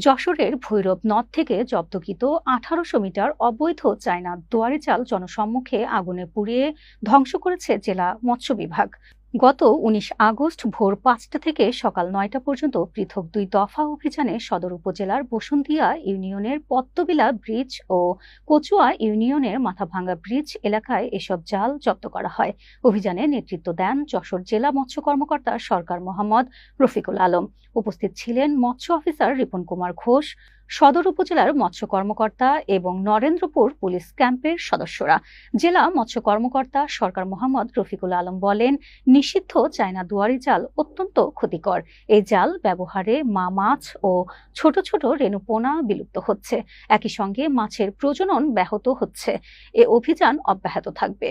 যশোরের ভৈরব নদ থেকে জব্দকৃত ১৮০০ মিটার অবৈধ চায়না দুয়ারে চাল জনসম্মুখে আগুনে পুড়িয়ে ধ্বংস করেছে জেলা মৎস্য বিভাগ। গত ১৯ আগস্ট ভোর ৫টা থেকে সকাল ৯টা পর্যন্ত পৃথক ২ দফা অভিযানে সদর উপজেলার বসুন্তিয়া ইউনিয়নের পদ্মবিলা ব্রিজ ও কচুয়া ইউনিয়নের মাথাভাঙ্গা ব্রিজ এলাকায় এসব জাল জব্দ করা হয়। অভিযানে নেতৃত্ব দেন যশোর জেলা মৎস্য কর্মকর্তা সরকার মোহাম্মদ রফিকুল আলম। উপস্থিত ছিলেন মৎস্য অফিসার রিপন কুমার ঘোষ, সদর উপজেলার মৎস্য কর্মকর্তা এবং নরেন্দ্রপুর পুলিশ ক্যাম্পের সদস্যরা। জেলা মৎস্য কর্মকর্তা সরকার মোহাম্মদ রফিকুল আলম বলেন, নিষিদ্ধ চায়না দুয়ারি জাল অত্যন্ত ক্ষতিকর। এই জাল ব্যবহারে মাছ ও ছোট ছোট রেণুপোনা বিলুপ্ত হচ্ছে। একই সঙ্গে মাছের প্রজনন ব্যাহত হচ্ছে। এ অভিযান অব্যাহত থাকবে।